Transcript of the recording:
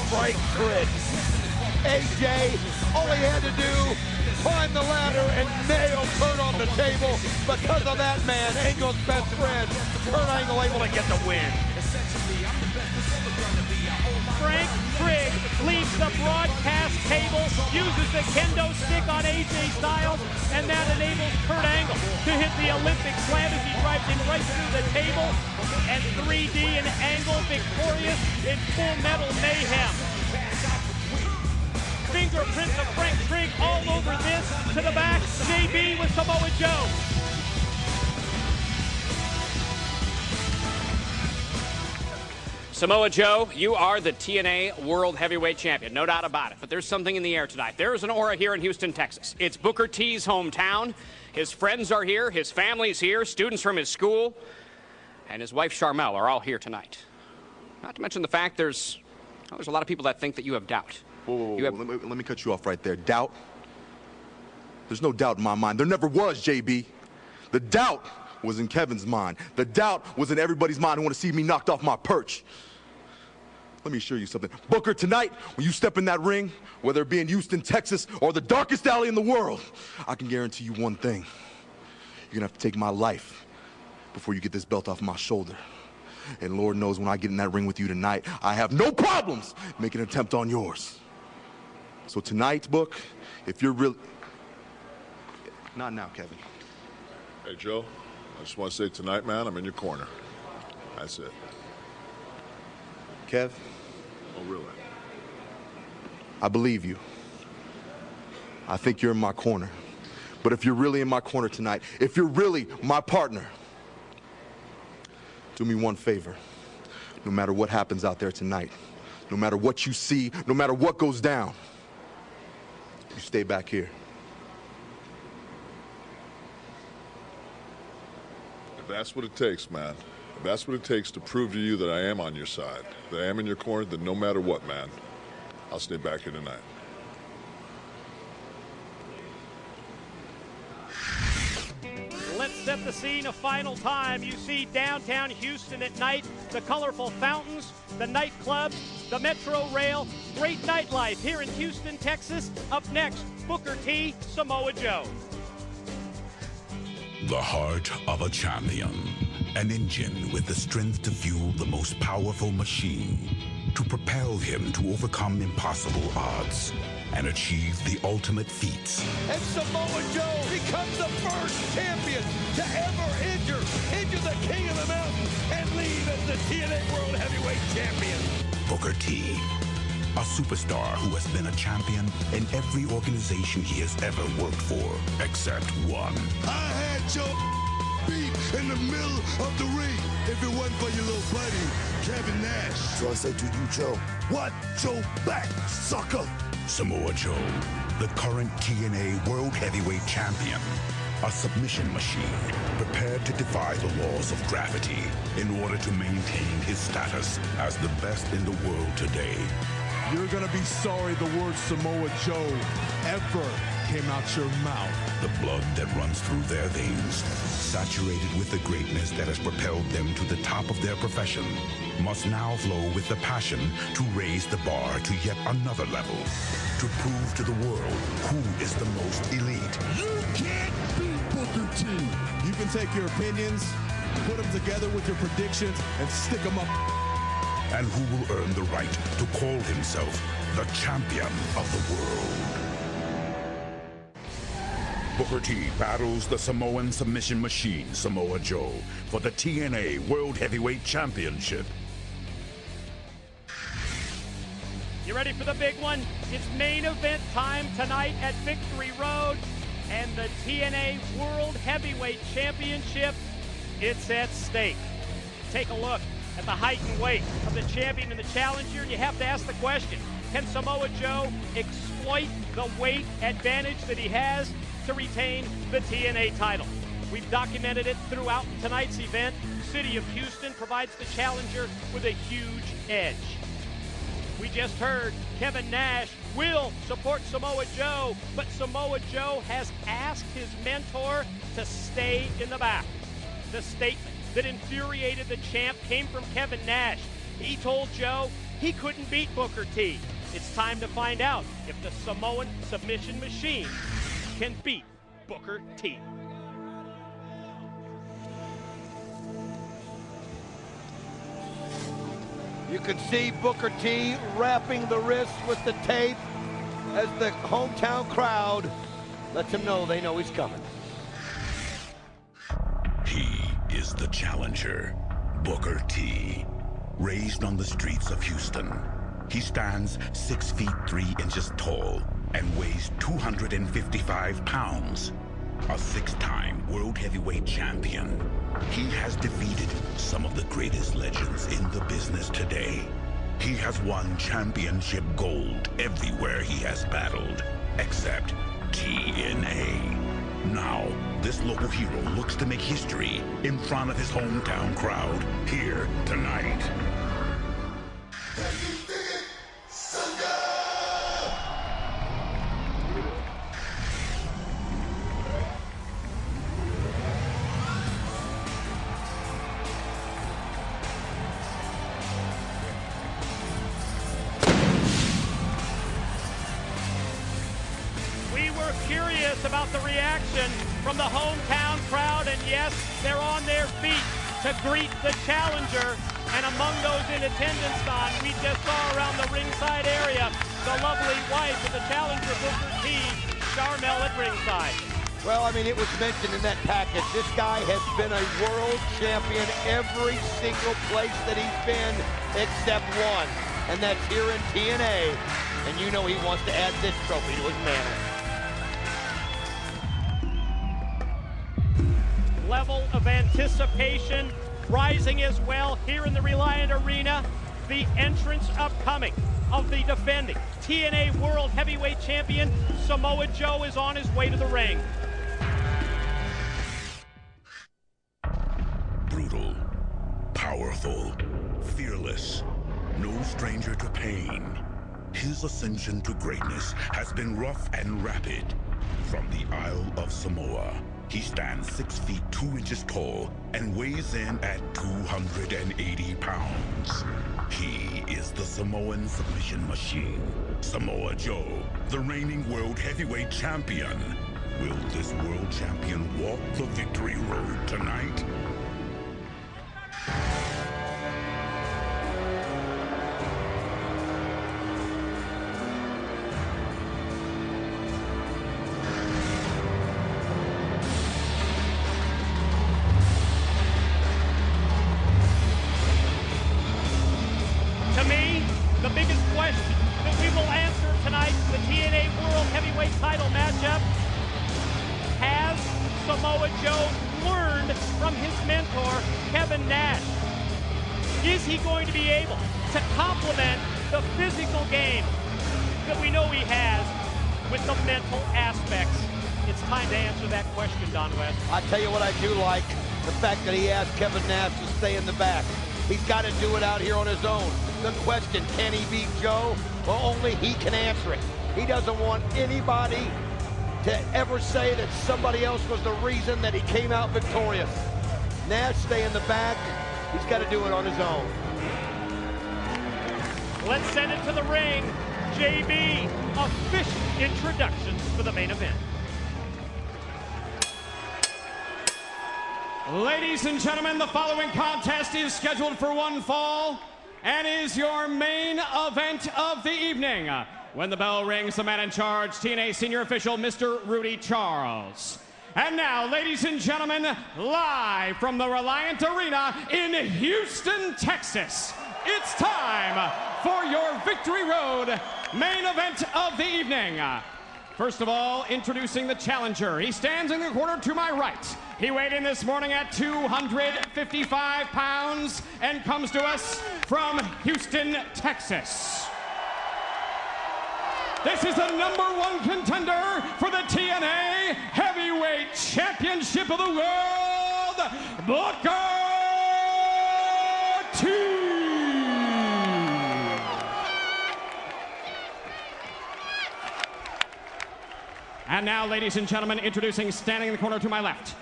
Frank Trigg. AJ, all he had to do, climb the ladder and nail Kurt on the table. Because of that man, Angle's best friend, Kurt Angle, able to get the win. Frank Trigg leaves the broadcast table, uses the kendo stick on AJ Styles, and that enables Kurt Angle to hit the Olympic slam as he drives him right through the table. And 3D and Angle victorious in Full Metal Mayhem. Fingerprints of Frank Trigg all over this. To the back, JB with Samoa Joe. Samoa Joe, you are the TNA World Heavyweight Champion, no doubt about it. But there's something in the air tonight. There is an aura here in Houston, Texas. It's Booker T's hometown. His friends are here, his family's here, students from his school, and his wife Sharmell are all here tonight. Not to mention the fact there's a lot of people that think that you have doubt. Whoa, let me cut you off right there. Doubt? There's no doubt in my mind. There never was, JB. The doubt was in Kevin's mind. The doubt was in everybody's mind who want to see me knocked off my perch. Let me assure you something. Booker, tonight, when you step in that ring, whether it be in Houston, Texas, or the darkest alley in the world, I can guarantee you one thing. You're gonna have to take my life before you get this belt off my shoulder. And Lord knows when I get in that ring with you tonight, I have no problems making an attempt on yours. So tonight, Book, if you're really... Not now, Kevin. Hey, Joe, I just want to say tonight, man, I'm in your corner. That's it. Kev? Oh, really? I believe you. I think you're in my corner. But if you're really in my corner tonight, if you're really my partner, do me one favor. No matter what happens out there tonight, no matter what you see, no matter what goes down, you stay back here. If that's what it takes, man. If that's what it takes to prove to you that I am on your side, that I am in your corner, then no matter what, man, I'll stay back here tonight. Let's set the scene a final time. You see downtown Houston at night, the colorful fountains, the nightclubs, the Metro Rail, great nightlife here in Houston, Texas. Up next, Booker T, Samoa Joe. The heart of a champion. An engine with the strength to fuel the most powerful machine, to propel him to overcome impossible odds and achieve the ultimate feats. And Samoa Joe becomes the first champion to ever injure the King of the Mountain and leave as the TNA World Heavyweight Champion. Booker T, a superstar who has been a champion in every organization he has ever worked for, except one. I had Joe beat in the middle of the ring. If it wasn't for your little buddy, Kevin Nash. So I say to you, Joe, what Joe back, sucker? Samoa Joe, the current TNA World Heavyweight Champion. A submission machine prepared to defy the laws of gravity in order to maintain his status as the best in the world today. You're gonna be sorry the word Samoa Joe ever came out your mouth. The blood that runs through their veins, saturated with the greatness that has propelled them to the top of their profession, must now flow with the passion to raise the bar to yet another level, to prove to the world who is the most elite. You can't beat Booker T. You can take your opinions, put them together with your predictions, and stick them up. And who will earn the right to call himself the champion of the world. Booker T battles the Samoan submission machine, Samoa Joe, for the TNA World Heavyweight Championship. You ready for the big one? It's main event time tonight at Victory Road, and the TNA World Heavyweight Championship, it's at stake. Take a look at the height and weight of the champion and the challenger, and you have to ask the question, can Samoa Joe exploit the weight advantage that he has to retain the TNA title? We've documented it throughout tonight's event. City of Houston provides the challenger with a huge edge. We just heard Kevin Nash will support Samoa Joe, but Samoa Joe has asked his mentor to stay in the back. The statement that infuriated the champ came from Kevin Nash. He told Joe, he couldn't beat Booker T. It's time to find out if the Samoan submission machine can beat Booker T. You can see Booker T wrapping the wrist with the tape as the hometown crowd lets him know they know he's coming. He is the challenger, Booker T. Raised on the streets of Houston, he stands 6 feet 3 inches tall and weighs 255 pounds. A 6-time world heavyweight champion, he has defeated some of the greatest legends in the business today. He has won championship gold everywhere he has battled, except TNA. Now, this local hero looks to make history in front of his hometown crowd here tonight. Curious about the reaction from the hometown crowd, and yes, they're on their feet to greet the challenger. And among those in attendance, Don, we just saw around the ringside area the lovely wife of the challenger, Booker T, Sharmell, at ringside. Well, I mean, it was mentioned in that package. This guy has been a world champion every single place that he's been except one, and that's here in TNA. And you know he wants to add this trophy to his mantle. Level of anticipation rising as well here in the Reliant Arena. The entrance upcoming of the defending TNA World Heavyweight Champion Samoa Joe is on his way to the ring. Brutal, powerful, fearless, no stranger to pain. His ascension to greatness has been rough and rapid. From the Isle of Samoa, he stands 6 feet 2 inches tall and weighs in at 280 pounds. He is the Samoan submission machine, Samoa Joe, the reigning world heavyweight champion. Will this world champion walk the victory road tonight? The biggest question that we will answer tonight in the TNA World Heavyweight title matchup: has Samoa Joe learned from his mentor, Kevin Nash? Is he going to be able to complement the physical game that we know he has with the mental aspects? It's time to answer that question, Don West. I tell you what I do like, the fact that he asked Kevin Nash to stay in the back. He's got to do it out here on his own. The question, can he beat Joe? Well, only he can answer it. He doesn't want anybody to ever say that somebody else was the reason that he came out victorious. Nash stay in the back. He's got to do it on his own. Let's send it to the ring. JB, official introductions for the main event. Ladies and gentlemen, the following contest is scheduled for one fall and is your main event of the evening. When the bell rings, the man in charge, TNA senior official, Mr. Rudy Charles. And now, ladies and gentlemen, live from the Reliant Arena in Houston, Texas, it's time for your Victory Road main event of the evening. First of all, introducing the challenger. He stands in the corner to my right. He weighed in this morning at 255 pounds and comes to us from Houston, Texas. This is the #1 contender for the TNA Heavyweight Championship of the World, Booker T. And now, ladies and gentlemen, introducing, standing in the corner to my left.